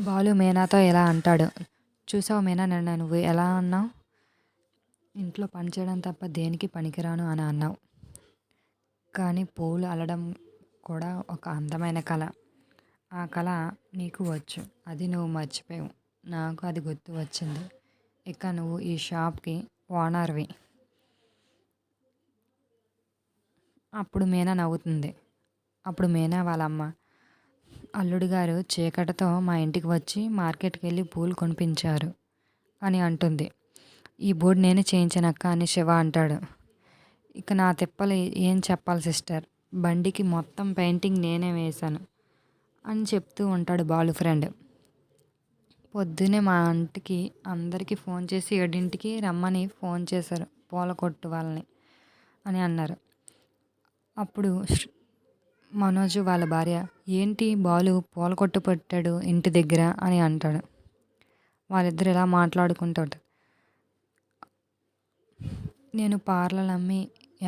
బాలు మీనాతో ఇలా అంటాడు. చూసావా మీనా, నిన్న నువ్వు ఎలా అన్నావు? ఇంట్లో పని చేయడం తప్ప దేనికి పనికిరాను అని అన్నావు. కానీ పూలు అల్లడం కూడా ఒక అందమైన కళ. ఆ కళ నీకు వచ్చు, అది నువ్వు మర్చిపోయావు. నాకు అది గుర్తు వచ్చింది. ఇక నువ్వు ఈ షాప్కి ఓనర్వి. అప్పుడు మీనా నవ్వుతుంది. అప్పుడు మీనా వాళ్ళమ్మ, అల్లుడు గారు చీకటితో మా ఇంటికి వచ్చి మార్కెట్కి వెళ్ళి పూలు కొనిపించారు అని అంటుంది. ఈ బోర్డు నేనే చేయించానక్క అని శివ అంటాడు. ఇక నా తిప్పలు ఏం చెప్పాలి సిస్టర్, బండికి మొత్తం పెయింటింగ్ నేనే వేశాను అని చెప్తూ ఉంటాడు బాలు ఫ్రెండ్. పొద్దునే మా ఇంటికి అందరికీ ఫోన్ చేసి 7ంటికి రమ్మని ఫోన్ చేశారు పూల కొట్టు వాళ్ళని అని అన్నారు. అప్పుడు మనోజు వాళ్ళ భార్య, ఏంటి బాలు పూల కొట్టు పెట్టాడు ఇంటి దగ్గర అని అంటాడు. వాళ్ళిద్దరు ఇలా మాట్లాడుకుంటాడు. నేను పార్లర్ అమ్మి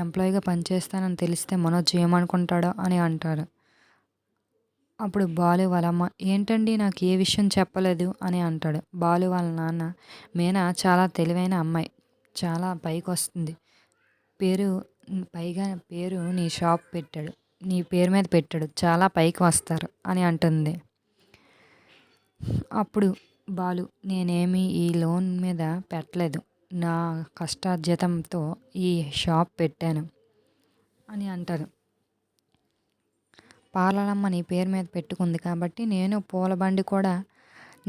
ఎంప్లాయీగా పనిచేస్తానని తెలిస్తే మనోజ్ ఏమనుకుంటాడో అని అంటారు. అప్పుడు బాలు వాళ్ళమ్మ, ఏంటండి నాకు ఏ విషయం చెప్పలేదు అని అంటాడు. బాలు వాళ్ళ నాన్న, మీనా చాలా తెలివైన అమ్మాయి, చాలా పైకి వస్తుంది, పైగా పేరు నీ షాప్ పెట్టాడు, నీ పేరు మీద పెట్టాడు, చాలా పైకి వస్తారు అని అంటుంది. అప్పుడు బాలు, నేనేమి ఈ లోన్ మీద పెట్టలేదు, నా కష్టార్జితంతో ఈ షాప్ పెట్టాను అని అంటారు. పార్లరమ్మ నీ పేరు మీద పెట్టుకుంది కాబట్టి నేను పూల బండి కూడా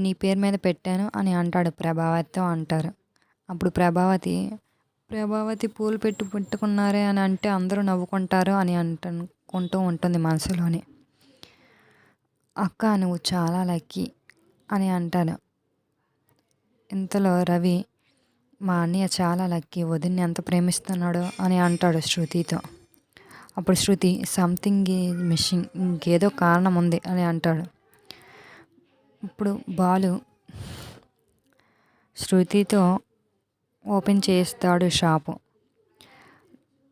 నీ పేరు మీద పెట్టాను అని అంటాడు. ప్రభావతితో అంటారు. అప్పుడు ప్రభావతి పూలు పెట్టుకున్నారే అని అంటే అందరూ నవ్వుకుంటారు అని అనుకుంటూ ఉంటుంది మనసులోని. అక్క నువ్వు చాలా లక్కీ అని అంటాను. ఇంతలో రవి, మా అన్నయ్య చాలా లక్కీ, వదిన్ని ఎంత ప్రేమిస్తున్నాడో అని అంటాడు శృతితో. అప్పుడు శృతి, సంథింగ్ ఈజ్ మిస్సింగ్, ఇంకేదో కారణం ఉంది అని అంటాడు. ఇప్పుడు బాలు శృతితో ఓపెన్ చేస్తాడు షాపు.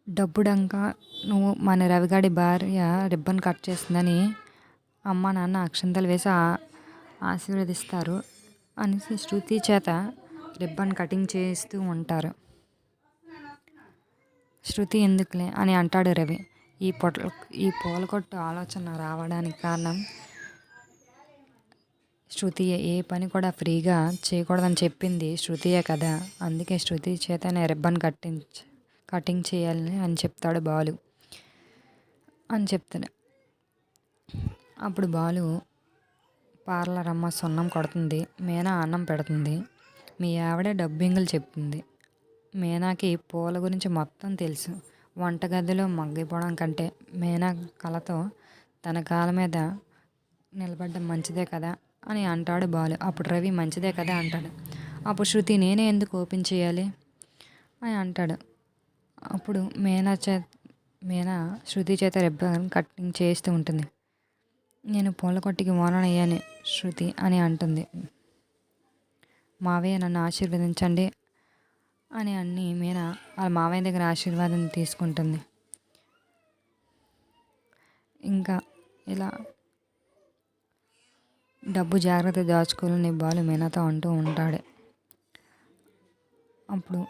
డబ్బుడంక నువ్వు మన రవిగాడి భార్య రిబ్బన్ కట్ చేస్తుందని అమ్మ నాన్న అక్షంతలు వేసి ఆశీర్వదిస్తారు అనేసి శృతి చేత రిబ్బన్ కటింగ్ చేస్తూ ఉంటారు. శృతి ఎందుకులే అని అంటాడు రవి. ఈ పూల కొట్టు ఆలోచన రావడానికి కారణం శృతియే. ఏ పని కూడా ఫ్రీగా చేయకూడదని చెప్పింది శృతియే కదా, అందుకే శృతి చేతనే రిబ్బన్ కటింగ్ చేయాలని అని చెప్తాడు బాలు అని చెప్తాడు. అప్పుడు బాలు, పార్లర్ అమ్మ సున్నం కొడుతుంది, మీనా అన్నం పెడుతుంది, మీ ఆవిడే డబ్బింగులు చెప్తుంది. మీనాకి పూల గురించి మొత్తం తెలుసు. వంటగదిలో మగ్గిపోవడం కంటే మీనా కళతో తన కాళ్ళ మీద నిలబడ్డం మంచిదే కదా అని అంటాడు బాలు. అప్పుడు రవి, మంచిదే కదా అంటాడు. అప్పుడు శృతి, నేనే ఎందుకు ఓపెన్ చేయాలి అని అంటాడు. అప్పుడు మీనా శృతి చేత రిబ్బన్ కటింగ్ చేస్తూ ఉంటుంది. నేను పూల కొట్టుకి ఓనర్ అయ్యాను శృతి అని అంటుంది. మావయ్య నన్ను ఆశీర్వదించండి అని అన్ని మీనా వాళ్ళ మావయ్య దగ్గర ఆశీర్వాదం తీసుకుంటుంది. ఇంకా ఇలా డబ్బు జాగ్రత్త దాచుకోవాలని బాలు మీనాతో అంటూ ఉంటాడు. అప్పుడు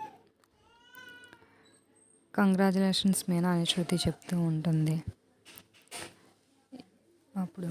కంగ్రాచులేషన్స్ మీనా అని శృతి చెప్తూ ఉంటుంది. అప్పుడు